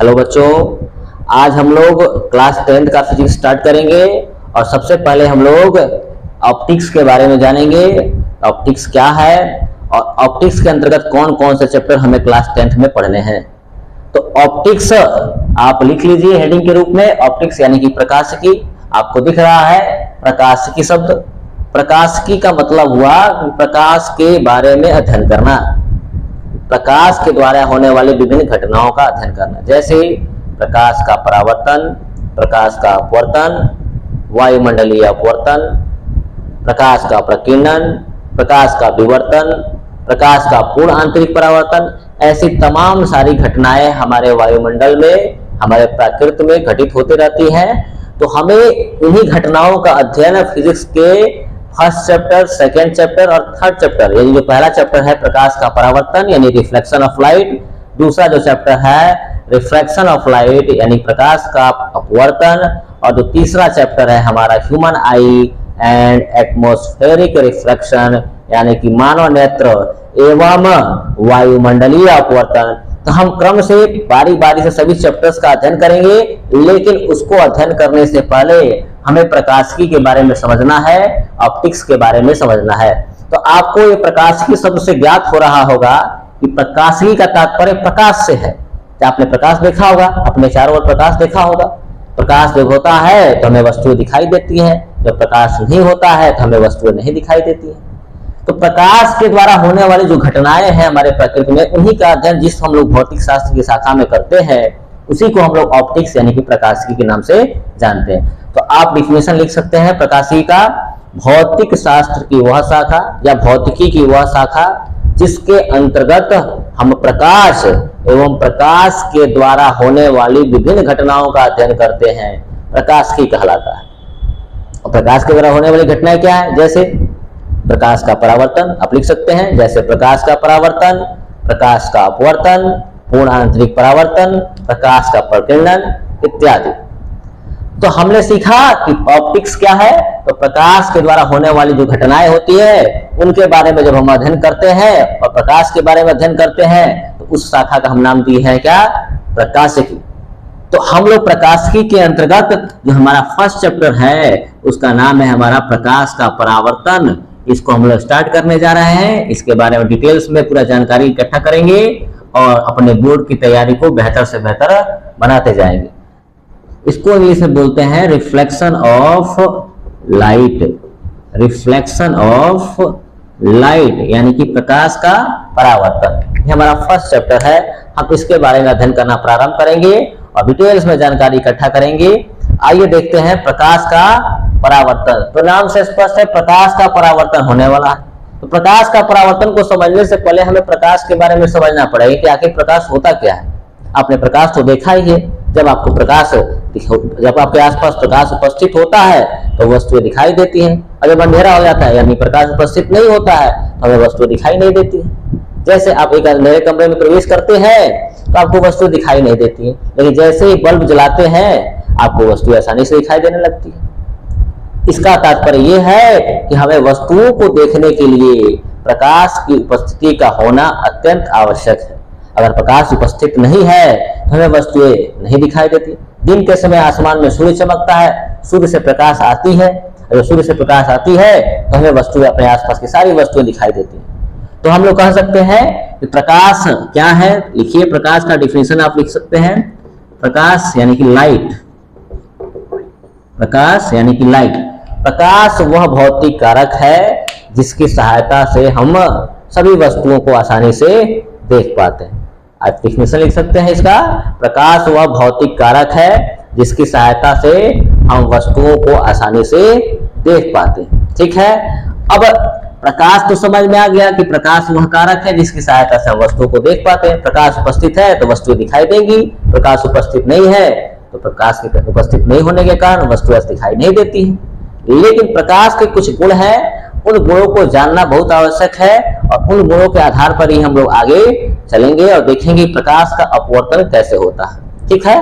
Hello बच्चों, आज हम लोग क्लास 10th का फिजिक्स स्टार्ट करेंगे और सबसे पहले हम लोग ऑप्टिक्स के बारे में जानेंगे। ऑप्टिक्स क्या है और ऑप्टिक्स के अंतर्गत कौन कौन से चैप्टर हमें क्लास 10th में पढ़ने हैं। तो ऑप्टिक्स आप लिख लीजिए हेडिंग के रूप में, ऑप्टिक्स यानी कि प्रकाशिकी। आपको दिख रहा है प्रकाशिकी शब्द। प्रकाशिकी का मतलब हुआ प्रकाश के बारे में अध्ययन करना, प्रकाश के द्वारा होने वाली विभिन्न घटनाओं का अध्ययन करना, जैसे प्रकाश का परावर्तन, प्रकाश का अपवर्तन, वायुमंडलीय अपवर्तन, प्रकाश का प्रकीर्णन, प्रकाश का विवर्तन, प्रकाश का पूर्ण आंतरिक परावर्तन। ऐसी तमाम सारी घटनाएं हमारे वायुमंडल में, हमारे प्रकृति में घटित होती रहती हैं। तो हमें इन्हीं घटनाओं का अध्ययन फिजिक्स के फर्स्ट चैप्टर, सेकेंड चैप्टर और थर्ड चैप्टर, यानी जो पहला चैप्टर है प्रकाश का परावर्तन यानी रिफ्लेक्शन ऑफ लाइट, दूसरा जो चैप्टर है रिफ्रैक्शन ऑफ लाइट यानी प्रकाश का अपवर्तन, और जो तीसरा चैप्टर है हमारा human I and atmospheric refraction यानी कि मानव नेत्र एवं वायुमंडलीय अपवर्तन। तो हम क्रम से बारी बारी से सभी चैप्टर्स का अध्ययन करेंगे, लेकिन उसको अध्ययन करने से पहले हमें प्रकाशिकी के बारे में समझना है, ऑप्टिक्स के बारे में समझना है। तो आपको ये प्रकाशिकी शब्द से ज्ञात हो रहा होगा कि प्रकाशिकी का तात्पर्य प्रकाश से है। क्या आपने प्रकाश देखा होगा? अपने चारों ओर प्रकाश देखा होगा। प्रकाश जब होता है तो हमें वस्तुएं दिखाई देती हैं, जब प्रकाश नहीं होता है तो हमें वस्तुएं नहीं दिखाई देती हैं। तो प्रकाश के द्वारा होने वाली जो घटनाएं हैं हमारे प्रकृति में, उन्हीं का अध्ययन जिस हम लोग भौतिक शास्त्र की शाखा में करते हैं, उसी को हम लोग ऑप्टिक्स यानी कि प्रकाशिकी के नाम से जानते हैं। तो आप डिफिनेशन लिख सकते हैं प्रकाशिकी का, भौतिक शास्त्र की वह शाखा या भौतिकी की वह शाखा जिसके अंतर्गत हम प्रकाश एवं प्रकाश के द्वारा होने वाली विभिन्न घटनाओं का अध्ययन करते हैं, प्रकाशिकी कहलाता है। और प्रकाश के द्वारा होने वाली घटनाएं क्या है? जैसे प्रकाश का परावर्तन आप लिख सकते हैं, जैसे प्रकाश का परावर्तन, प्रकाश का अपवर्तन, पूर्ण आंतरिक परावर्तन, प्रकाश का प्रकीर्णन इत्यादि। तो हमने सीखा कि ऑप्टिक्स क्या है। तो प्रकाश के द्वारा होने वाली जो घटनाएं होती है उनके बारे में जब हम अध्ययन करते हैं और प्रकाश के बारे में अध्ययन करते हैं तो उस शाखा का हम नाम दिए हैं क्या? प्रकाशिकी। तो हम लोग प्रकाशिकी के अंतर्गत जो हमारा फर्स्ट चैप्टर है उसका नाम है हमारा प्रकाश का परावर्तन। इसको हम लोग स्टार्ट करने जा रहे हैं। इसके बारे में डिटेल्स में पूरा जानकारी इकट्ठा करेंगे और अपने बोर्ड की तैयारी को बेहतर से बेहतर बनाते जाएंगे। इसको इंग्लिश में बोलते हैं reflection of light, reflection of light यानी कि प्रकाश का परावर्तन। ये हमारा फर्स्ट चैप्टर है। हम इसके बारे में अध्ययन करना प्रारंभ करेंगे और डिटेल्स में जानकारी इकट्ठा करेंगे। आइए देखते हैं प्रकाश का परावर्तन। तो नाम से स्पष्ट है प्रकाश का परावर्तन होने वाला है। तो प्रकाश का परावर्तन को समझने से पहले हमें प्रकाश के बारे में समझना पड़ेगा कि आखिर प्रकाश होता क्या है। आपने प्रकाश तो देखा ही है, जब आपको प्रकाश, जब आपके आसपास प्रकाश उपस्थित होता है तो वस्तुएं दिखाई देती हैं, और जब अंधेरा हो जाता है यानी प्रकाश उपस्थित नहीं होता है तो हमें वस्तुएं दिखाई नहीं देती है। जैसे आप एक अंधेरे कमरे में प्रवेश करते हैं तो आपको वस्तुएं दिखाई नहीं देती है, लेकिन जैसे ही बल्ब जलाते हैं आपको वस्तुएं आसानी से दिखाई देने लगती है। इसका तात्पर्य यह है कि हमें वस्तुओं को देखने के लिए प्रकाश की उपस्थिति का होना अत्यंत आवश्यक है। अगर प्रकाश उपस्थित नहीं है तो हमें वस्तुएं नहीं दिखाई देती। दिन के समय आसमान में सूर्य चमकता है, सूर्य से प्रकाश आती है, अगर सूर्य से प्रकाश आती है तो हमें वस्तुएं, अपने आसपास की सारी वस्तुएं दिखाई देती हैं। तो हम लोग कह सकते हैं कि प्रकाश क्या है। लिखिए प्रकाश का डिफिनेशन आप लिख सकते हैं। प्रकाश यानी कि लाइट, प्रकाश यानी कि लाइट। प्रकाश वह भौतिक कारक है जिसकी सहायता से हम सभी वस्तुओं को आसानी से देख पाते हैं। आप डिफिनेशन लिख सकते हैं इसका, प्रकाश वह भौतिक कारक है जिसकी सहायता से हम वस्तुओं को आसानी से देख पाते हैं। ठीक है, अब प्रकाश तो समझ में आ गया कि प्रकाश वह कारक है जिसकी सहायता से हम वस्तुओं को देख पाते हैं। प्रकाश उपस्थित है तो वस्तुएं दिखाई देंगी, प्रकाश उपस्थित नहीं है तो प्रकाश के उपस्थित नहीं होने के कारण वस्तुएं दिखाई नहीं देती है। लेकिन प्रकाश के कुछ गुण हैं, उन गुणों को जानना बहुत आवश्यक है और उन गुणों के आधार पर ही हम लोग आगे चलेंगे और देखेंगे प्रकाश का अपवर्तन कैसे होता है। ठीक है,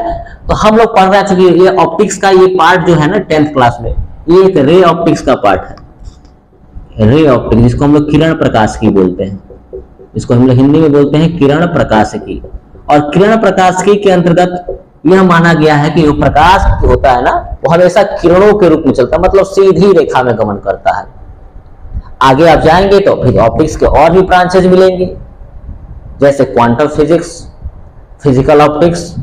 तो हम लोग पढ़ रहे हैं ये ऑप्टिक्स का ये पार्ट जो है ना 10th क्लास में, ये एक रे ऑप्टिक्स का पार्ट है। रे ऑप्टिक्स जिसको हम लोग किरण प्रकाशिकी बोलते हैं, इसको हम लोग हिंदी में बोलते हैं किरण प्रकाशिकी। और किरण प्रकाशिकी के अंतर्गत यह माना गया है कि जो प्रकाश होता है ना, वो हमेशा किरणों के रूप में चलता है, मतलब सीधी रेखा में गमन करता है। आगे आप जाएंगे तो फिर ऑप्टिक्स के और भी ब्रांचेज मिलेंगे, जैसे क्वांटम फिजिक्स, फिजिकल ऑप्टिक्स,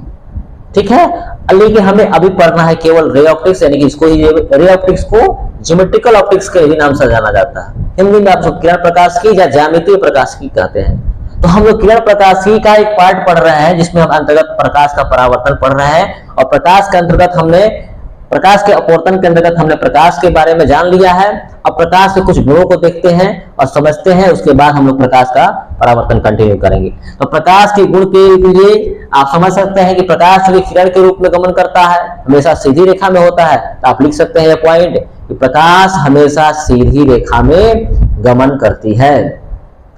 ठीक है। लेकिन हमें अभी पढ़ना है केवल रे ऑप्टिक्स, यानी कि इसको ही रे ऑप्टिक्स को ज्योमेट्रिकल ऑप्टिक्स के भी नाम से जाना जाता है। हिंदी में आप जो किरण प्रकाशिकी या ज्यामितीय प्रकाशिकी कहते हैं। तो हम लोग किरण प्रकाशिकी का एक पार्ट पढ़ रहे हैं, जिसमें हम अंतर्गत प्रकाश का परावर्तन पढ़ रहे हैं, और प्रकाश के अंतर्गत हमने प्रकाश के अपवर्तन के अंतर्गत हमने प्रकाश के बारे में जान लिया है। अब प्रकाश के कुछ गुणों को देखते हैं और समझते हैं, उसके बाद हम लोग प्रकाश का परावर्तन कंटिन्यू करेंगे। तो प्रकाश के गुण के लिए आप समझ सकते हैं कि प्रकाश जो किरण के रूप में गमन करता है, हमेशा सीधी रेखा में होता है। तो आप लिख सकते हैं यह पॉइंट कि प्रकाश हमेशा सीधी रेखा में गमन करती है।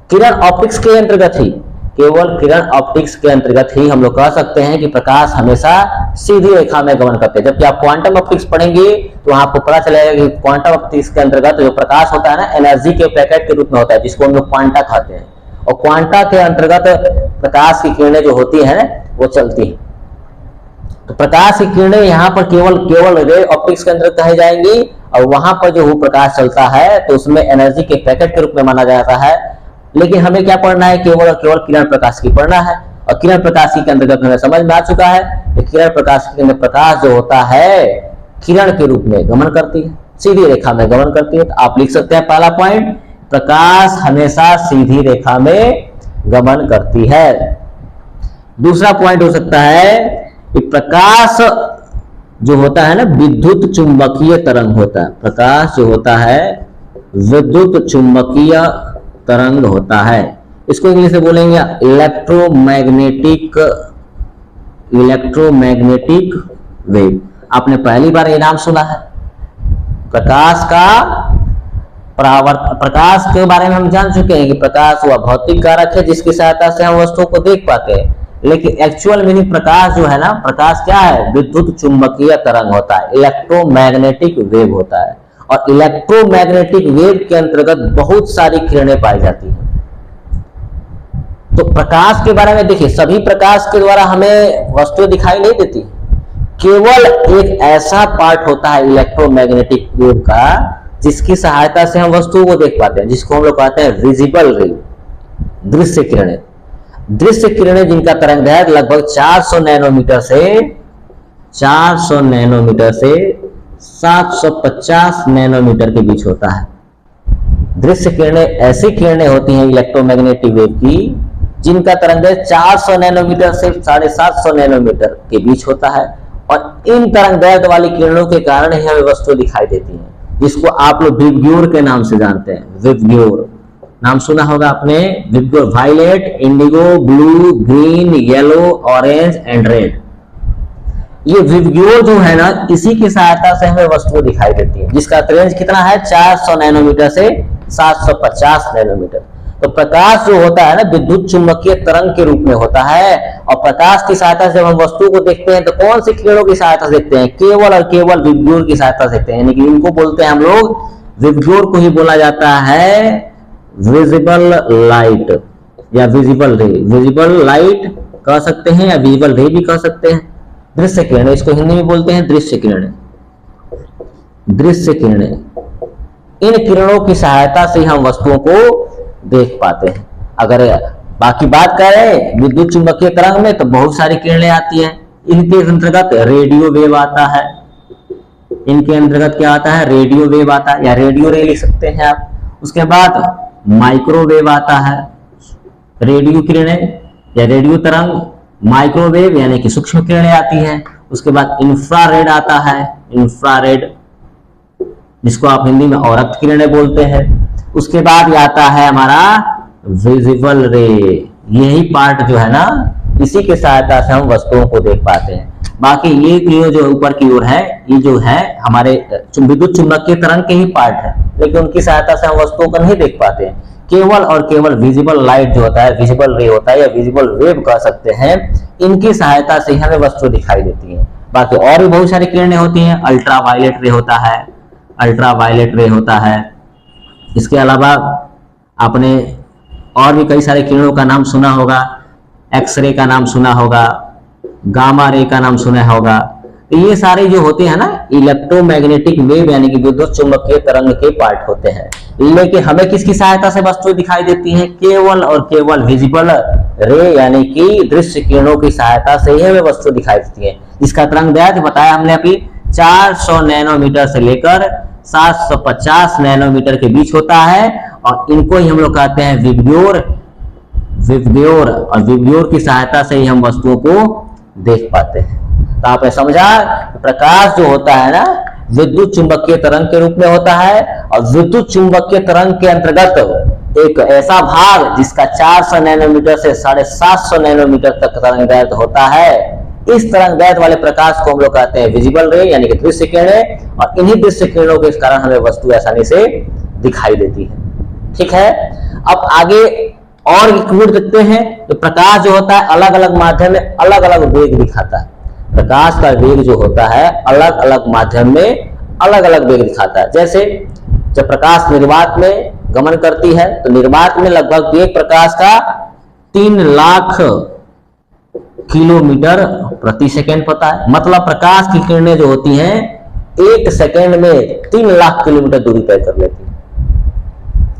किरण ऑप्टिक्स के अंतर्गत ही, केवल किरण ऑप्टिक्स के अंतर्गत ही हम लोग कह सकते हैं कि प्रकाश हमेशा सीधी रेखा में गमन करते हैं। जबकि आप क्वांटम ऑप्टिक्स पढ़ेंगे तो आपको पता चलेगा कि क्वांटम ऑप्टिक्स के अंतर्गत जो प्रकाश होता है ना, एनर्जी के पैकेट के रूप में होता है, जिसको हम लोग क्वांटा कहते हैं। और क्वांटा के अंतर्गत प्रकाश की किरणें जो होती है वो चलती है। तो प्रकाश की किरणें यहाँ पर केवल रे ऑप्टिक्स के अंतर्गत कही जाएंगी, और वहां पर जो प्रकाश चलता है तो उसमें एनर्जी के पैकेट के रूप में माना जाता है। लेकिन हमें क्या पढ़ना है, केवल और केवल किरण प्रकाशिकी पढ़ना है। और किरण प्रकाशिकी के अंतर्गत हमें समझ में आ चुका है कि किरण प्रकाशिकी के अंदर प्रकाश जो होता है किरण के रूप में गमन करती है, सीधी रेखा में गमन करती है। तो आप लिख सकते हैं पहला पॉइंट, प्रकाश हमेशा सीधी रेखा में गमन करती है। दूसरा पॉइंट हो सकता है कि प्रकाश जो होता है ना, विद्युत चुंबकीय तरंग होता है। प्रकाश जो होता है विद्युत चुंबकीय तरंग होता है। इसको इंग्लिश में बोलेंगे इलेक्ट्रोमैग्नेटिक वेव। आपने पहली बार ये नाम सुना है। प्रकाश का प्रकाश के बारे में हम जान चुके हैं कि प्रकाश वह भौतिक कारक है जिसकी सहायता से हम वस्तुओं को देख पाते हैं। लेकिन एक्चुअल मीनिंग प्रकाश जो है ना, प्रकाश क्या है, विद्युत चुंबकीय तरंग होता है, इलेक्ट्रोमैग्नेटिक वेव होता है। और इलेक्ट्रोमैग्नेटिक वेव के अंतर्गत बहुत सारी किरणें पाई जाती हैं। तो प्रकाश के बारे में देखिए, सभी प्रकाश के द्वारा हमें वस्तुएं दिखाई नहीं देती, केवल एक ऐसा पार्ट होता है इलेक्ट्रोमैग्नेटिक वेव का जिसकी सहायता से हम वस्तुओं को देख पाते हैं, जिसको हम लोग कहते हैं विजिबल रे, दृश्य किरणें। दृश्य किरणें जिनका तरंगदैर्घ्य लगभग 400 नैनोमीटर से 750 नैनोमीटर के बीच होता है। दृश्य किरणें ऐसी किरणें होती हैं इलेक्ट्रोमैग्नेटिक वेव की जिनका तरंगदैर्घ्य 400 नैनोमीटर से 750 नैनोमीटर के बीच होता है। और इन तरंगदैर्घ्य वाली किरणों के कारण ही हमें वस्तु दिखाई देती है, जिसको आप लोग विबग्योर के नाम से जानते हैं। विबग्योर नाम सुना होगा आपने, VIBGYOR, violet, indigo, blue, green, yellow, orange and red. ये विबग्योर जो है ना, इसी की सहायता से हमें वस्तुएं दिखाई देती है, जिसका रेंज कितना है, 400 नैनोमीटर से 750 नैनोमीटर। तो प्रकाश जो होता है ना, विद्युत चुंबकीय तरंग के रूप में होता है। और प्रकाश की सहायता से हम वस्तु को देखते हैं तो कौन सी किरणों की सहायता से देखते हैं, केवल और केवल विबग्योर की सहायता से देखते हैं। यानी कि इनको बोलते हैं हम लोग, विबग्योर को ही बोला जाता है विजिबल लाइट या विजिबल रे। विजिबल लाइट कह सकते हैं या विजिबल रे भी कह सकते हैं। दृश्य किरणें, इसको हिंदी में बोलते हैं दृश्य किरणें। दृश्य किरणें, इन किरणों की सहायता से हम वस्तुओं को देख पाते हैं। अगर बाकी बात करें विद्युत चुंबकीय तरंग में, तो बहुत सारी किरणें आती हैं। इनके अंतर्गत रेडियो वेव आता है। इनके अंतर्गत क्या आता है, रेडियो वेव आता है, या रेडियो रे लिख सकते हैं आप। उसके बाद माइक्रोवेव आता है, रेडियो किरणें या रेडियो तरंग। माइक्रोवेव यानी कि सूक्ष्म किरणें आती हैं। उसके बाद इंफ्रारेड आता है, इंफ्रारेड, जिसको आप हिंदी में औरक्त किरणें बोलते हैं। उसके बाद आता है हमारा विजिबल रे। यही पार्ट जो है ना, इसी के सहायता से हम वस्तुओं को देख पाते हैं। बाकी ये जो ऊपर की ओर है, ये जो है हमारे विद्युत चुंबकीय तरंग के ही पार्ट है, लेकिन उनकी सहायता से हम वस्तुओं को नहीं देख पाते हैं। केवल और केवल विजिबल लाइट जो होता है, विजिबल रे होता है या विजिबल वेव कह सकते हैं, इनकी सहायता से हमें वस्तु दिखाई देती है। बाकी और भी बहुत सारी किरणें होती हैं। अल्ट्रा वायलेट रे होता है, अल्ट्रा वायलेट रे होता है। इसके अलावा आपने और भी कई सारे किरणों का नाम सुना होगा, एक्सरे का नाम सुना होगा, गामा रे का नाम सुना होगा। तो ये सारे जो होते हैं ना इलेक्ट्रोमैग्नेटिक वेव यानी कि विद्युत चुंबकीय तरंग के पार्ट होते हैं। लेकिन हमें किसकी सहायता से वस्तुएं दिखाई देती हैं? केवल और केवल विजिबल रे यानी कि दृश्य किरणों की सहायता से ही हमें वस्तु दिखाई देती है। इसका तरंग दैर्ध्य बताया हमने अभी 400 नैनोमीटर से लेकर 750 नैनोमीटर के बीच होता है और इनको ही हम लोग कहते हैं विबग्योर। और विबग्योर की सहायता से ही हम वस्तुओं को देख पाते हैं। तो आपने समझा प्रकाश जो होता है ना विद्युत चुंबकीय तरंग के रूप में होता है और विद्युत चुंबकीय तरंग के अंतर्गत एक ऐसा भाग जिसका 400 नैनोमीटर से 750 नैनोमीटर तक तरंग दैर्ध्य होता है। इस तरंग दैर्ध्य वाले प्रकाश को हम लोग कहते हैं विजिबल रे यानी कि दृश्य किरणें और इन्हीं दृश्य किरणों के कारण हमें वस्तु आसानी से दिखाई देती है। ठीक है, अब आगे और एक देखते हैं। तो प्रकाश जो होता है अलग अलग माध्यम में अलग अलग वेग दिखाता है। प्रकाश का वेग जो होता है अलग अलग माध्यम में अलग अलग वेग दिखाता है। जैसे जब प्रकाश निर्वात में गमन करती है तो निर्वात में लगभग वेग प्रकाश का 3 लाख किलोमीटर प्रति सेकेंड होता है। मतलब प्रकाश की किरणें जो होती हैं 1 सेकेंड में 3 लाख किलोमीटर दूरी तय कर लेती है।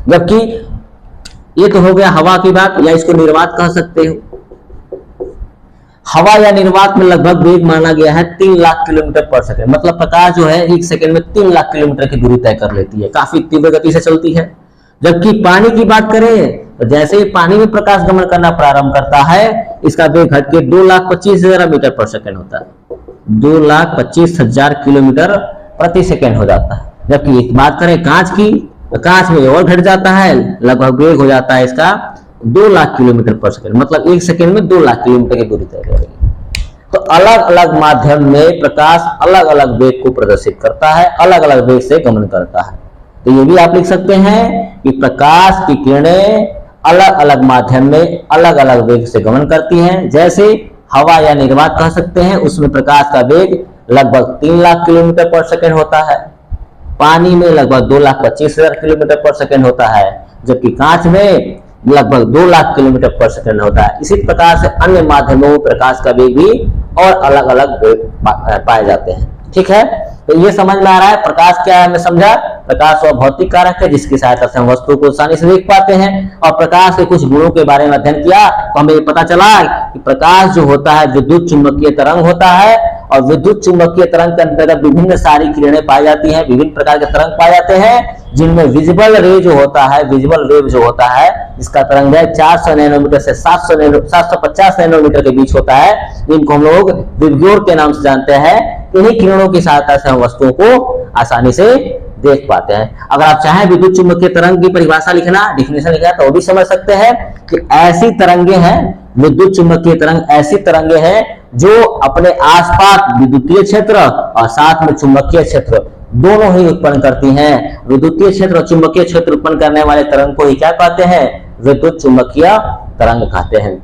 जबकि ये तो हो गया हवा की बात, या इसको निर्वात कह सकते हो। हवा या निर्वात में लगभग वेग माना गया है 3 लाख किलोमीटर पर सेकंड। मतलब प्रकाश जो है 1 सेकंड में 3 लाख किलोमीटर की दूरी तय कर लेती है, काफी तीव्र गति से चलती है। जबकि पानी की बात करें तो जैसे ही पानी में प्रकाश गमन करना प्रारंभ करता है इसका वेग घट के 2,25,000 मीटर पर सेकंड होता है, 2,25,000 किलोमीटर प्रति सेकंड हो जाता है। जबकि एक बात करें कांच की तो कांच में और घट जाता है, लगभग वेग हो जाता है इसका 2 लाख किलोमीटर पर सेकंड। मतलब 1 सेकंड में 2 लाख किलोमीटर की दूरी तय करेगी। तो अलग अलग माध्यम में प्रकाश अलग अलग वेग को प्रदर्शित करता है, अलग अलग वेग से गमन करता है। तो ये भी आप लिख सकते हैं कि प्रकाश की किरणें अलग अलग माध्यम में अलग अलग वेग से गमन करती हैं। जैसे हवा या निर्वात कह सकते हैं, उसमें प्रकाश का वेग लगभग 3 लाख किलोमीटर पर सेकंड होता है। पानी में लगभग 2,25,000 किलोमीटर पर सेकंड होता है, जबकि कांच में लगभग 2 लाख किलोमीटर पर सेकंड होता है। इसी प्रकार से अन्य माध्यमों में प्रकाश का वेग भी और अलग अलग वेग पाए जाते हैं। ठीक है, तो ये समझ में आ रहा है प्रकाश क्या है। हमने समझा प्रकाश वह भौतिक कारक है जिसकी सहायता से हम वस्तु को आसानी से देख पाते हैं। और प्रकाश के कुछ गुणों के बारे में अध्ययन किया तो हमें ये पता चला कि प्रकाश जो होता है विद्युत चुंबकीय तरंग होता है और विद्युत चुंबकीय तरंग के अंतर्गत विभिन्न सारी किरणें पाई जाती हैं, विभिन्न प्रकार के तरंग पाए जाते हैं जिनमें विजिबल रे जो होता है, विजिबल वेव जो होता है इसका तरंग है 400 नैनोमीटर से 750 नैनोमीटर के बीच होता है। इनको हम लोग विबग्योर के नाम से जानते हैं। इन्हीं किरणों की सहायता से हम वस्तुओं को आसानी से देख पाते हैं। अगर आप चाहें विद्युत चुंबकीय तरंग की परिभाषा लिखना, डिफिनेशन लिखना तो वो भी समझ सकते हैं कि ऐसी तरंगे हैं, विद्युत चुंबकीय तरंग ऐसी तरंगे हैं जो अपने आसपास विद्युतीय क्षेत्र और साथ में चुंबकीय क्षेत्र दोनों ही उत्पन्न करती हैं। विद्युतीय क्षेत्र और चुंबकीय क्षेत्र उत्पन्न करने वाले तरंग को ही क्या कहते हैं? विद्युत चुंबकीय तरंग कहते हैं।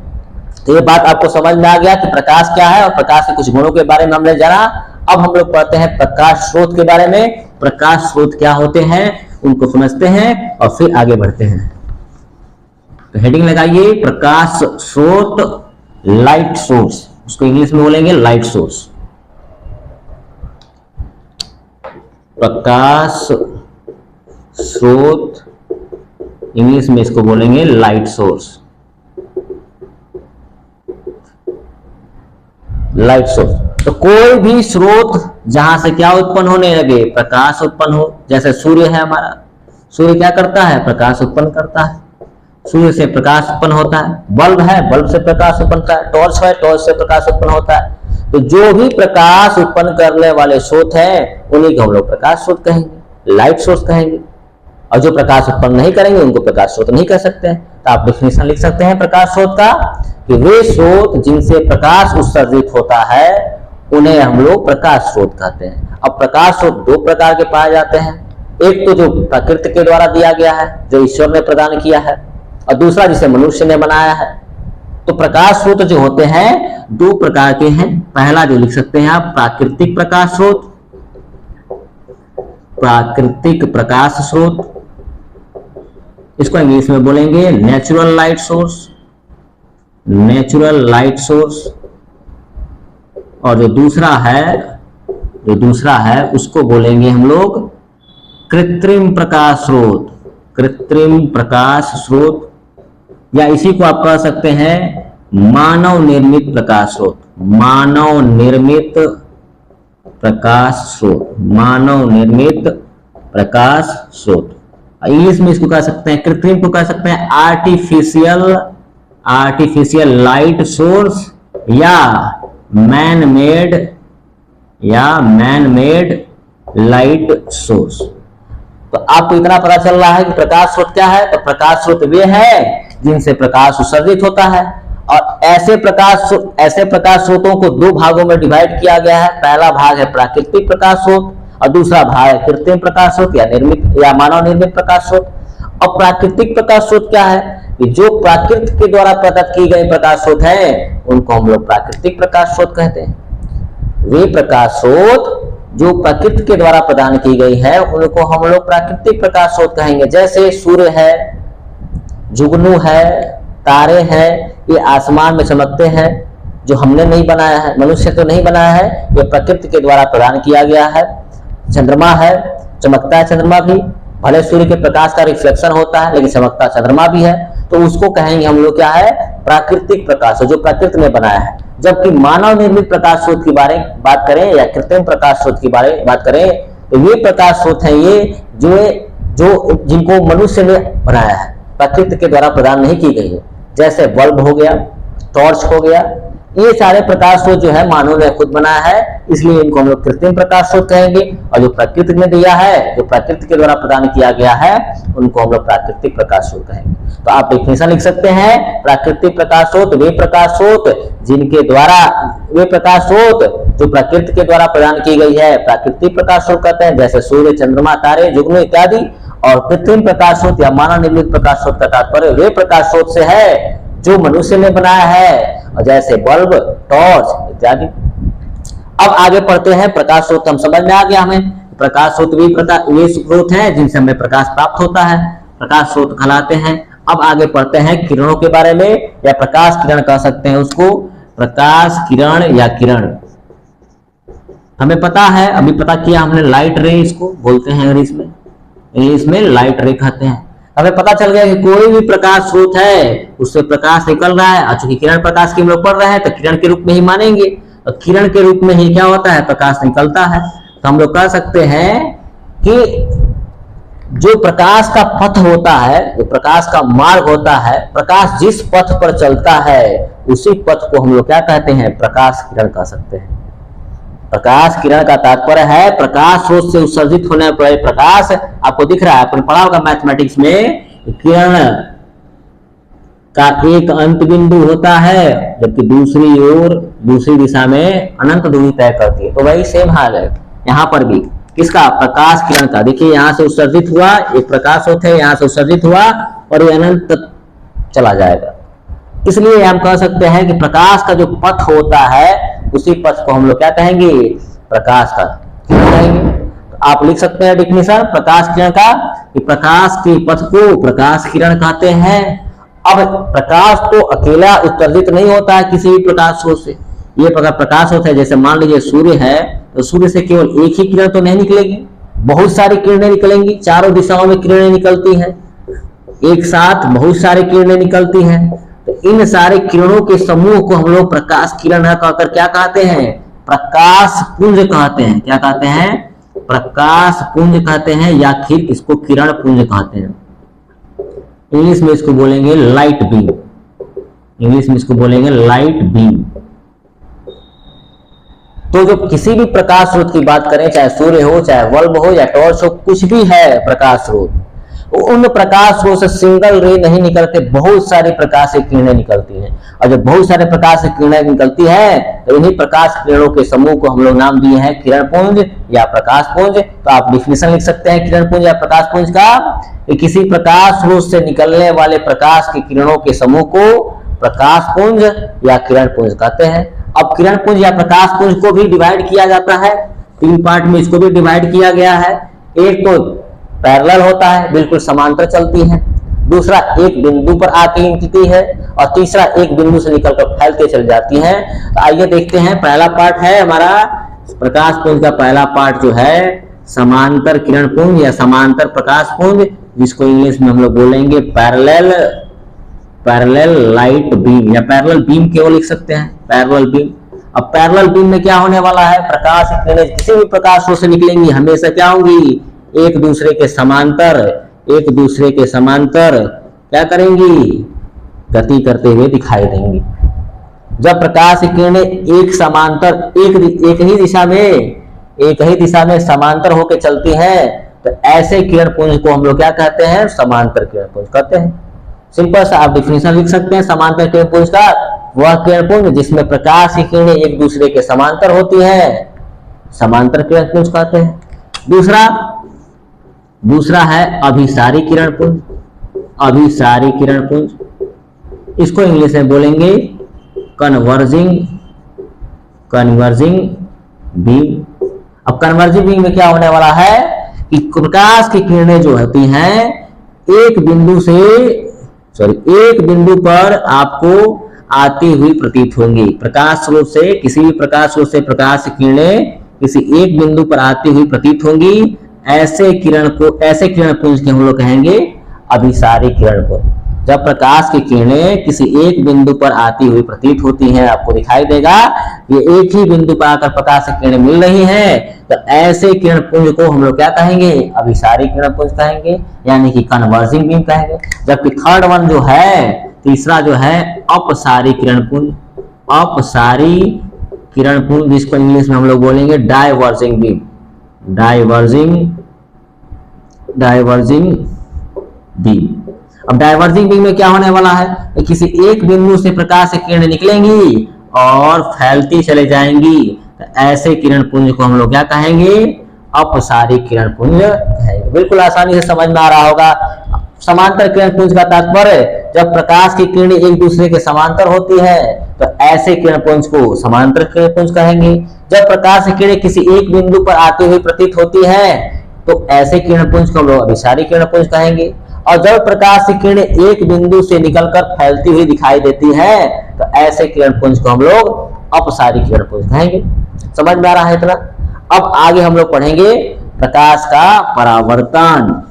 तो ये बात आपको समझ में आ गया कि प्रकाश क्या है और प्रकाश के कुछ गुणों के बारे में हमने जाना। अब हम लोग पढ़ते हैं प्रकाश स्रोत के बारे में। प्रकाश स्रोत क्या होते हैं उनको समझते हैं और फिर आगे बढ़ते हैं। तो हेडिंग लगाइए प्रकाश स्रोत, लाइट सोर्स। उसको इंग्लिश में बोलेंगे लाइट सोर्स। प्रकाश स्रोत इंग्लिश में इसको बोलेंगे लाइट सोर्स। लाइट सोर्स तो कोई भी स्रोत जहां से क्या उत्पन्न होने लगे? प्रकाश उत्पन्न हो। जैसे सूर्य है हमारा, सूर्य क्या करता है? प्रकाश उत्पन्न करता है। सूर्य से प्रकाश उत्पन्न होता है। बल्ब है, बल्ब से प्रकाश उत्पन्न होता है। टॉर्च है, टॉर्च से प्रकाश उत्पन्न होता है। तो जो भी प्रकाश उत्पन्न करने वाले स्रोत हैं उन्हीं को हम लोग प्रकाश स्रोत कहेंगे, लाइट सोर्स कहेंगे। और जो प्रकाश उत्पन्न नहीं करेंगे उनको प्रकाश स्रोत नहीं कह सकते हैं। तो आप डेफिनेशन लिख सकते हैं प्रकाश स्रोत का कि वे स्रोत जिनसे प्रकाश उत्सर्जित होता है उन्हें हम लोग प्रकाश स्रोत कहते हैं। अब प्रकाश स्रोत 2 प्रकार के पाए जाते हैं। एक तो जो प्रकृति के द्वारा दिया गया है, जो ईश्वर ने प्रदान किया है, और दूसरा जिसे मनुष्य ने बनाया है। तो प्रकाश स्रोत जो होते हैं 2 प्रकार के हैं। पहला जो लिख सकते हैं आप प्राकृतिक प्रकाश स्रोत, प्राकृतिक प्रकाश स्रोत, इसको इंग्लिश में बोलेंगे natural light source. Natural light source, और जो दूसरा है उसको बोलेंगे हम लोग कृत्रिम प्रकाश स्रोत। कृत्रिम प्रकाश स्रोत, या इसी को आप कह सकते हैं मानव निर्मित प्रकाश स्रोत। मानव निर्मित प्रकाश स्रोत, मानव निर्मित प्रकाश स्रोत। इंग्लिश में इसको कह सकते हैं, कृत्रिम को कह सकते हैं आर्टिफिशियल लाइट सोर्स, या मैन मेड लाइट सोर्स। तो आपको इतना पता चल रहा है कि प्रकाश स्रोत क्या है। तो प्रकाश स्रोत वे है जिनसे प्रकाश उत्सर्जित होता है, और ऐसे प्रकाश स्रोतों को दो भागों में डिवाइड किया गया है। पहला भाग है प्राकृतिक प्रकाश स्रोत और दूसरा भाग है कृत्रिम प्रकाश स्रोत या मानव निर्मित प्रकाश स्रोत। और प्राकृतिक प्रकाश स्रोत क्या है कि जो प्रकृति के द्वारा प्रदत्त की गई प्रकाश स्रोत है उनको हम लोग प्राकृतिक प्रकाश स्रोत कहते हैं। वे प्रकाश स्रोत जो प्रकृति के द्वारा प्रदान की गई है उनको हम लोग प्राकृतिक प्रकाश स्रोत कहेंगे। जैसे सूर्य है, जुगनू है, तारे हैं, ये आसमान में चमकते हैं, जो हमने नहीं बनाया है, मनुष्य तो नहीं बनाया है, ये प्रकृति के द्वारा प्रदान किया गया है। चंद्रमा है, चमकता है चंद्रमा भी, भले सूर्य के प्रकाश का रिफ्लेक्शन होता है लेकिन चमकता चंद्रमा भी है, तो उसको कहेंगे हम लोग क्या है, प्राकृतिक प्रकाश, जो प्रकृति ने बनाया है। जबकि मानव निर्मित प्रकाश स्रोत की बात करें या कृत्रिम प्रकाश स्रोत की बात करें तो ये प्रकाश स्रोत है ये जो जिनको मनुष्य ने बनाया है, प्रकृति के द्वारा प्रदान नहीं की गई है। जैसे बल्ब हो गया, टॉर्च हो गया, ये सारे प्रकाश स्रोत जो है मानव ने खुद बनाया है, इसलिए इनको हम लोग कृत्रिम प्रकाश स्रोत कहेंगे। और जो प्रकृति ने दिया है, जो प्रकृति के द्वारा प्रदान किया गया है, उनको हम लोग प्राकृतिक प्रकाश स्रोत कहेंगे। तो आप डेफिनेशन लिख सकते हैं, प्राकृतिक प्रकाश स्रोत वे प्रकाश स्रोत जो प्रकृति के द्वारा प्रदान की गई है, प्राकृतिक प्रकाश स्रोत कहते हैं। जैसे सूर्य, चंद्रमा, तारे, जुगनू इत्यादि। और कृत्रिम प्रकाश स्रोत या मानव निर्मित प्रकाश स्रोत का तात्पर्य वे प्रकाश स्रोत से है जो मनुष्य ने बनाया है, और जैसे बल्ब, टॉर्च इत्यादि। अब आगे पढ़ते हैं प्रकाश स्रोत। हम समझ में आ गया हमें प्रकाश स्रोत वे स्रोत हैं जिनसे हमें प्रकाश प्राप्त होता है, प्रकाश स्रोत कहलाते हैं। अब आगे पढ़ते हैं किरणों के बारे में, या प्रकाश किरण कह सकते हैं उसको, प्रकाश किरण या किरण। हमें पता है, अभी पता किया हमने, लाइट रे इसको बोलते हैं इंग्लिश में लाइट रे कहते हैं। हमें पता चल गया कि कोई भी प्रकाश स्रोत है उससे प्रकाश निकल रहा है। चूंकि किरण प्रकाश की हम लोग पढ़ रहे हैं तो किरण के रूप में ही मानेंगे, तो किरण के रूप में ही क्या होता है, प्रकाश निकलता है। तो हम लोग कह सकते हैं कि जो प्रकाश का पथ होता है, जो प्रकाश का मार्ग होता है, प्रकाश जिस पथ पर चलता है उसी पथ को हम लोग क्या कहते हैं, प्रकाश किरण कह सकते हैं। प्रकाश किरण का तात्पर्य है प्रकाश स्रोत से उत्सर्जित होने पर प्रकाश। आपको दिख रहा है, आपने पढ़ा होगा मैथमेटिक्स में, किरण का एक अंत बिंदु होता है जबकि दूसरी दिशा में अनंत दूरी तय करती है। तो वही सेम हाल है यहाँ पर भी, किसका, प्रकाश किरण का। देखिए यहाँ से उत्सर्जित हुआ, एक प्रकाश स्रोत है, यहाँ से उत्सर्जित हुआ और ये अनंत तक चला जाएगा। इसलिए हम कह सकते हैं कि प्रकाश का जो पथ होता है उसी पथ को हम लोग क्या कहेंगे, प्रकाश का किरण कहेंगे। तो आप लिख सकते हैं डेफिनेशन प्रकाश किरण का, कि प्रकाश के पथ को प्रकाश किरण कहते हैं। अब प्रकाश तो अकेला उत्सर्जित नहीं होता है किसी भी प्रकाश स्रोत से। ये प्रकाश स्रोत है, जैसे मान लीजिए सूर्य है, तो सूर्य से केवल एक ही किरण तो नहीं निकलेगी, बहुत सारी किरणें निकलेंगी, चारों दिशाओं में किरणें निकलती हैं, एक साथ बहुत सारी किरणें निकलती हैं। तो इन सारे किरणों के समूह को हम लोग प्रकाश किरण कहकर क्या कहते हैं, प्रकाश पुंज कहते हैं। क्या कहते हैं, प्रकाश पुंज कहते हैं, या फिर इसको किरण पुंज कहते हैं। इंग्लिश में इसको बोलेंगे लाइट बीम, इंग्लिश में इसको बोलेंगे लाइट बीम। तो जो किसी भी प्रकाश स्रोत की बात करें, चाहे सूर्य हो, चाहे बल्ब हो या टॉर्च हो, कुछ भी है प्रकाश स्रोत, उन प्रकाश स्रोत से सिंगल रे नहीं निकलते, बहुत सारी प्रकाश की किरणें निकलती हैं। और जब बहुत सारे प्रकाश की किरणें निकलती है तो इन्हीं प्रकाश किरणों के समूह को हम लोग नाम दिए हैं किरण पुंज या प्रकाश पुंज। तो आप डिफिनेशन लिख सकते हैं किरण पुंज या प्रकाश पुंज का, कि किसी प्रकाश स्रोत से निकलने वाले प्रकाश की किरणों के समूह को प्रकाश पुंज या किरण पुंज कहते हैं। अब किरण पुंज या प्रकाश पुंज को भी डिवाइड किया जाता है, 3 पार्ट में इसको भी डिवाइड किया गया है। एक तो पैरेलल होता है, बिल्कुल समांतर चलती है, दूसरा एक बिंदु पर आके मिलती है, और तीसरा एक बिंदु से निकलकर फैलते चल जाती हैं। तो आइए देखते हैं, पहला पार्ट है हमारा प्रकाश पुंज का पहला पार्ट जो है समांतर किरण पुंज या समांतर प्रकाश पुंज, जिसको इंग्लिश में हम लोग बोलेंगे पैरेलल लाइट बीम या पैरेलल बीम केवल लिख सकते हैं, पैरेलल बीम। अब पैरेलल बीम में क्या होने वाला है, प्रकाश की किरणें किसी भी प्रकाश स्रोत से निकलेंगी हमेशा क्या होंगी, एक दूसरे के समांतर क्या करेंगी, गति करते हुए दिखाई देंगी। जब प्रकाश की किरणें एक ही दिशा में समांतर होकर चलती हैं, तो ऐसे किरण पुंज को हम लोग क्या कहते हैं, समांतर किरण पुंज कहते हैं। सिंपल सा आप डिफिनेशन लिख सकते हैं समांतर किरण पुंज का, वह किरण पुंज जिसमें प्रकाश की किरणें एक दूसरे के समांतर होती हैं, समांतर किरण पुंज कहते हैं। दूसरा है अभिसारी किरण पुंज, अभिसारी किरण पुंज, इसको इंग्लिश में बोलेंगे कन्वर्जिंग बीम। अब कन्वर्जिंग बीम में क्या होने वाला है कि प्रकाश की किरणें जो होती हैं एक बिंदु पर आपको आती हुई प्रतीत होंगी। प्रकाश स्रोत से, किसी भी प्रकाश स्रोत से प्रकाश की किरणें किसी एक बिंदु पर आती हुई प्रतीत होंगी, ऐसे किरण पुंज के हम लोग कहेंगे अभिसारी किरण पुंज। जब प्रकाश की किरणें किसी एक बिंदु पर आती हुई प्रतीत होती हैं, आपको दिखाई देगा ये एक ही बिंदु पर आकर प्रकाश की किरणें मिल रही हैं, तो ऐसे किरण पुंज को हम लोग क्या कहेंगे, अभिसारी किरण पुंज कहेंगे, यानी कि कन्वर्जिंग बीम कहेंगे। जबकि थर्ड वन जो है, तीसरा जो है अपसारी किरण पुंज, अपसारी किरण पुंज, जिसको इंग्लिश में हम लोग बोलेंगे डाइवर्जिंग बीम, डाइवर्जिंग बीम। अब डाइवर्जिंग बीम में क्या होने वाला है, किसी एक बिंदु से प्रकाश की किरणें निकलेंगी और फैलती चले जाएंगी, तो ऐसे किरण पुंज को हम लोग क्या कहेंगे, अपसारी किरण पुंज कहेंगे। बिल्कुल आसानी से समझ में आ रहा होगा। समांतर किरण पुंज का तात्पर्य, जब प्रकाश की किरणें एक दूसरे के समांतर होती है, तो ऐसे किरण पुंज को समांतर किरण पुंज कहेंगे। जब प्रकाश की किरणें किसी एक बिंदु पर आती हुई प्रतीत होती है, तो ऐसे किरण पुंज को हम लोग अभिसारी किरण पुंज कहेंगे। और जब प्रकाश की किरणें एक बिंदु से निकलकर फैलती हुई दिखाई देती है, तो ऐसे किरण पुंज को हम लोग अपसारी किरण पुंज कहेंगे। समझ में आ रहा है इतना। अब आगे हम लोग पढ़ेंगे प्रकाश का परावर्तन।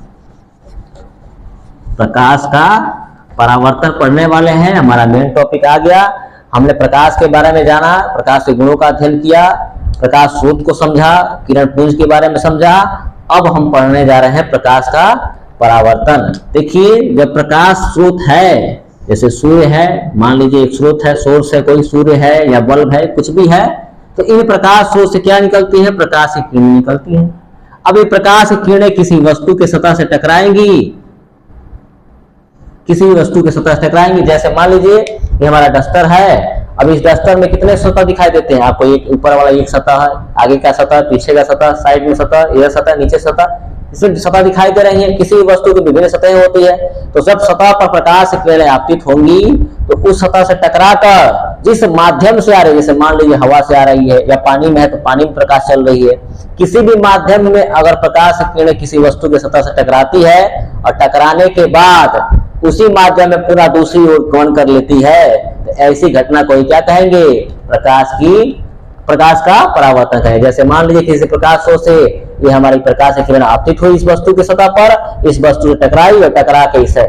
प्रकाश का परावर्तन पढ़ने वाले हैं, हमारा मेन टॉपिक आ गया। हमने प्रकाश के बारे में जाना, प्रकाश के गुणों का अध्ययन किया, प्रकाश स्रोत को समझा, किरण पुंज के बारे में समझा। अब हम पढ़ने जा रहे हैं प्रकाश का परावर्तन। देखिए, जब प्रकाश स्रोत है, जैसे सूर्य है, मान लीजिए एक स्रोत है, सोर्स है, कोई सूर्य है या बल्ब है, कुछ भी है, तो इन प्रकाश स्रोत से क्या निकलती है, प्रकाश की किरणें निकलती हैं। अब ये प्रकाश की किरणें किसी वस्तु के सतह से टकराएंगी, किसी वस्तु के सतह से टकराएंगी। जैसे मान लीजिए ये हमारा डस्टर है, अब इस डस्टर में कितने सतह दिखाई देते हैं आपको, एक ऊपर वाला एक सतह है, आगे का सतह, पीछे का सतह, साइड में सतह, इधर सतह, नीचे सतह, इसमें सतह दिखाई दे रही है। किसी वस्तु की विभिन्न सतहें होती है, तो जब सतह पर प्रकाश की किरणें आपतित होंगी, तो उस सतह से टकराकर जिस माध्यम से आ रही है, जैसे मान लीजिए हवा से आ रही है या पानी में है तो पानी में प्रकाश चल रही है, किसी भी माध्यम में अगर प्रकाश की किरणें किसी वस्तु के सतह से टकराती है और टकराने के बाद उसी माध्यम में पूरा दूसरी ओर गमन कर लेती है, तो ऐसी घटना को क्या कहेंगे, प्रकाश का परावर्तन कहेंगे। जैसे मान लीजिए किसी प्रकाश स्रोत से ये हमारी प्रकाश की किरण आपतित हुई इस वस्तु के सतह पर, इस वस्तु से टकराई और टकरा के इसे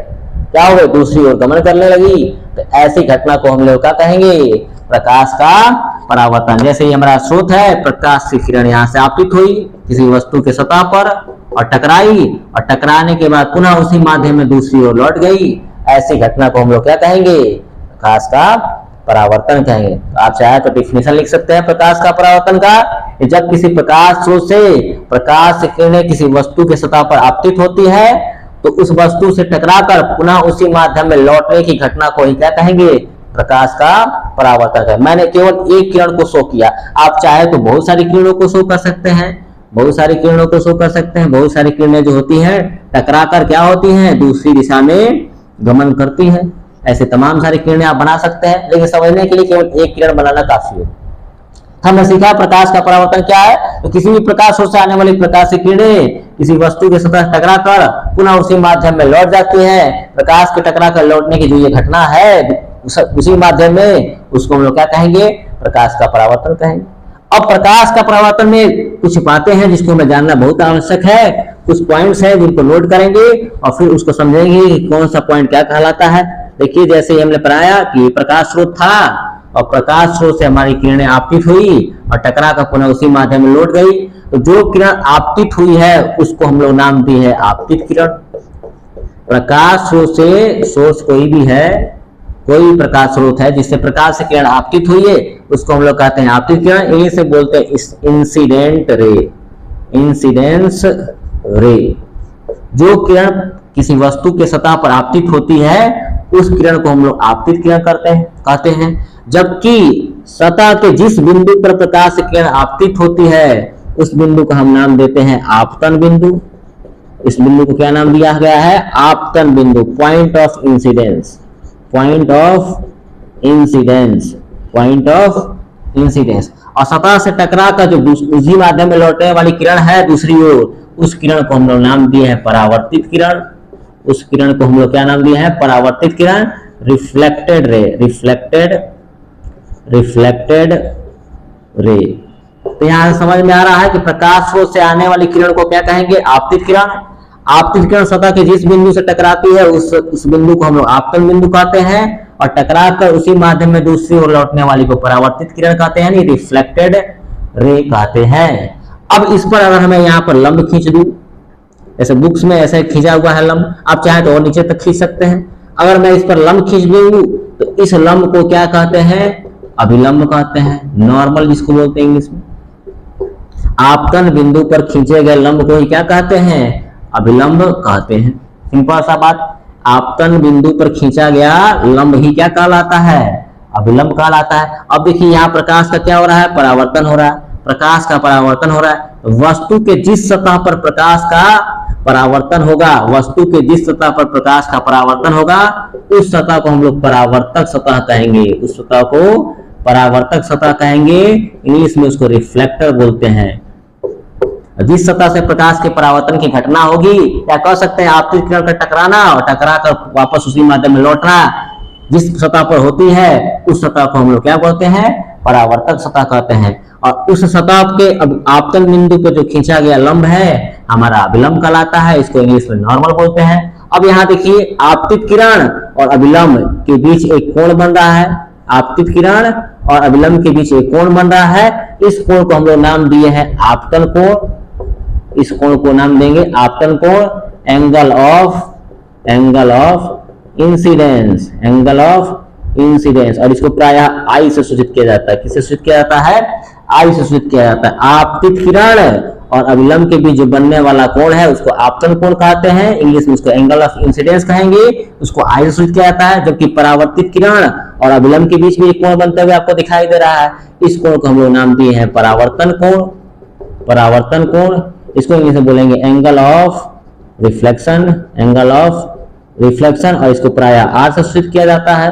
क्या हो गई, दूसरी ओर गमन करने लगी, तो ऐसी घटना को हम लोग क्या कहेंगे, प्रकाश का परावर्तन। जैसे ये हमारा स्रोत है, प्रकाश की किरण यहाँ से आपतित हुई किसी वस्तु के सतह पर और टकराई, और टकराने के बाद पुनः उसी माध्यम में दूसरी ओर लौट गई, ऐसी घटना को हम लोग क्या कहेंगे, प्रकाश का परावर्तन कहेंगे। तो आप चाहे तो डिफिनेशन लिख सकते हैं प्रकाश का परावर्तन का, जब किसी प्रकाश स्रोत से प्रकाश की किरणें किसी वस्तु के सतह पर आपतित होती है, तो उस वस्तु से टकराकर पुनः उसी माध्यम में लौटने की घटना को ही क्या कहेंगे, प्रकाश का परावर्तन कहेंगे। मैंने केवल एक किरण को शो किया, आप चाहे तो बहुत सारी किरणों को शो कर सकते हैं, बहुत सारी किरणों को शो कर सकते हैं। बहुत सारी किरणें जो होती हैं टकराकर क्या होती हैं, दूसरी दिशा में गमन करती हैं। ऐसे तमाम सारी किरणें आप बना सकते हैं, लेकिन समझने के लिए केवल एक किरण बनाना काफी है। हमने सीखा प्रकाश का परावर्तन क्या है, तो किसी भी प्रकाश स्रोत से आने वाली प्रकाश की किरणें किसी वस्तु के सतह टकरा कर पुनः उसी माध्यम में लौट जाती है। प्रकाश के टकरा कर लौटने की जो ये घटना है उसी माध्यम में, उसको हम लोग क्या कहेंगे, प्रकाश का परावर्तन कहेंगे। अब प्रकाश का परावर्तन में कुछ बातें हैं जिसको हमें जानना बहुत आवश्यक है, कुछ पॉइंट्स हैं जिनको नोट करेंगे और फिर उसको समझेंगे कि कौन सा पॉइंट क्या कहलाता है। देखिए जैसे हमने पढ़ाया कि प्रकाश स्रोत था और प्रकाश स्रोत से हमारी किरणें आपतित हुई और टकरा कर पुनः उसी माध्यम में लौट गई, तो जो किरण आपतित हुई है उसको हम लोग नाम दी है आपतित किरण। प्रकाश स्रोत से, सोर्स कोई भी है, कोई प्रकाश स्रोत है जिससे प्रकाश से किरण आपतित हुई है उसको हम लोग कहते हैं आपतित किरण। इंग्लिश से बोलते हैं इंसिडेंट रे, इंसिडेंस रे। जो किरण किसी वस्तु के सतह पर आपतित होती है उस किरण को हम लोग आपतित किरण कहते हैं। जबकि सतह के जिस बिंदु पर प्रकाश से किरण आपतित होती है उस बिंदु को हम नाम देते हैं आपतन बिंदु। इस बिंदु को क्या नाम दिया गया है, आपतन बिंदु, point of incidence, point of incidence, point of incidence. और सतह से टकरा कर जो उसी माध्यम में लौटने वाली किरण है दूसरी ओर, उस किरण को हम लोग नाम दिए हैं परावर्तित किरण। उस किरण को हम लोग क्या नाम दिया है, परावर्तित किरण, रिफ्लेक्टेड रे, रिफ्लेक्टेड रे। तो यहां समझ में आ रहा है कि प्रकाश स्रोत से आने वाली किरण को क्या कहेंगे, आपतित किरण। आपतित किरण सतह के जिस बिंदु से टकराती है उस बिंदु को हम लोग आपतन बिंदु कहते हैं और टकरा कर उसी माध्यम में दूसरी ओर लौटने वाली को परावर्तित किरण कहते हैं, रिफ्लेक्टेड रे कहते हैं। अब इस पर अगर हमें यहाँ पर लंब खींच दूं, ऐसे बुक्स में ऐसे खींचा हुआ है लंब, आप चाहे तो और नीचे तक खींच सकते हैं। अगर मैं इस पर लंब खींच दूं तो इस लंब को क्या कहते हैं, अभिलंब कहते हैं, नॉर्मल जिसको बोलते हैं इंग्लिश में। आपतन बिंदु पर खींचे गए लंब को ही क्या कहते हैं, अभिलंब कहते हैं। सिंपल सा बात, आपतन बिंदु पर खींचा गया लंब ही क्या कहलाता है, अभिलंब कहलाता है। अब देखिए यहाँ प्रकाश का क्या हो रहा है, परावर्तन हो रहा है, प्रकाश का परावर्तन हो रहा है। वस्तु के जिस सतह पर प्रकाश का परावर्तन होगा, वस्तु के जिस सतह पर प्रकाश का परावर्तन होगा उस सतह को हम लोग परावर्तक सतह कहेंगे, उस सतह को परावर्तक सतह कहेंगे। इंग्लिश में उसको रिफ्लेक्टर बोलते हैं। जिस सतह से प्रकाश के परावर्तन की घटना होगी, या कह सकते हैं आपतित किरण का टकराना और टकरा कर वापस उसी माध्यम में लौटना, जिस सतह पर होती है उस सतह को हम लोग क्या बोलते हैं, परावर्तक सतह कहते हैं। और उस सतह के आपतन बिंदु पर जो खींचा गया लंब है हमारा अभिलंब कहलाता है, इसको इंग्लिश में नॉर्मल बोलते हैं। अब यहाँ देखिए आपतित किरण और अभिलंब के बीच एक कोण बन रहा है, आपतित किरण और अभिलंब के बीच एक कोण बन रहा है। इस कोण को हम लोग नाम दिए हैं आपतन कोण। इस कोण को नाम देंगे आपतन कोण, angle of incidence, angle of incidence. और इसको प्रायः आई से सूचित किया जाता है। किससे सूचित किया जाता है, आई से सूचित किया जाता है। आपतित किरण और अभिलंब के बीच जो बनने वाला कोण है उसको आपतन कोण कहते हैं, इंग्लिश में उसको एंगल ऑफ इंसिडेंस कहेंगे, उसको आई से सूचित किया जाता है। जबकि परावर्तित किरण और अभिलंब के बीच में एक कोण बनते हुए आपको दिखाई दे रहा है, इस कोण को हम लोग नाम दिए हैं परावर्तन कोण, परावर्तन कोण। इसको इंग्लिश में बोलेंगे angle of reflection, angle of reflection, और इसको प्रायः आर से सूचित किया जाता है।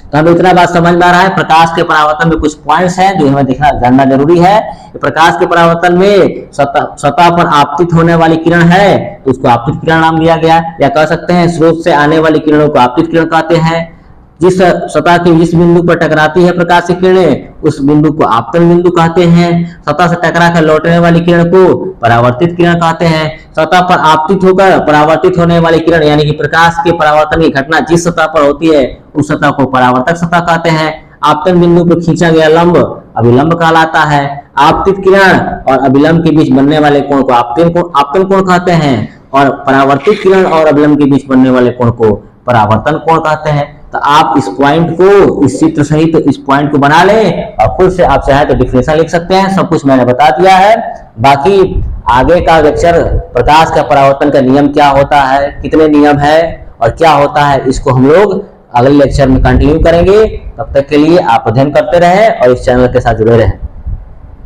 तो हमें इतना बात समझ में आ रहा है, प्रकाश के परावर्तन में कुछ पॉइंट्स हैं जो हमें देखना जानना जरूरी है। प्रकाश के परावर्तन में सतह पर आपतित होने वाली किरण है तो उसको आपतित किरण नाम दिया गया, या कह सकते हैं स्रोत से आने वाली किरणों को आपतित किरण कहते हैं। जिस सतह के जिस बिंदु पर टकराती है प्रकाश की किरणें उस बिंदु को आपतन बिंदु कहते हैं। सतह से टकरा कर लौटने वाली किरण को परावर्तित किरण कहते हैं। सतह पर आपतित होकर परावर्तित होने वाली किरण यानी कि प्रकाश के परावर्तन की घटना जिस सतह पर होती है उस सतह को परावर्तक सतह कहते हैं। आपतन बिंदु पर खींचा गया लंब अभिलंब कहलाता है। आपतित किरण और अभिलंब के बीच बनने वाले कोण को आपतन कोण कहते हैं और परावर्तित किरण और अभिलंब के बीच बनने वाले कोण को परावर्तन कोण कहते हैं। तो आप इस पॉइंट को, इस चित्र सहित इस पॉइंट को बना लें और खुद से आप चाहे तो डिफिनेशन लिख सकते हैं। सब कुछ मैंने बता दिया है। बाकी आगे का लेक्चर प्रकाश का परावर्तन का नियम क्या होता है, कितने नियम है और क्या होता है, इसको हम लोग अगले लेक्चर में कंटिन्यू करेंगे। तब तक के लिए आप अध्ययन करते रहें और इस चैनल के साथ जुड़े रहें।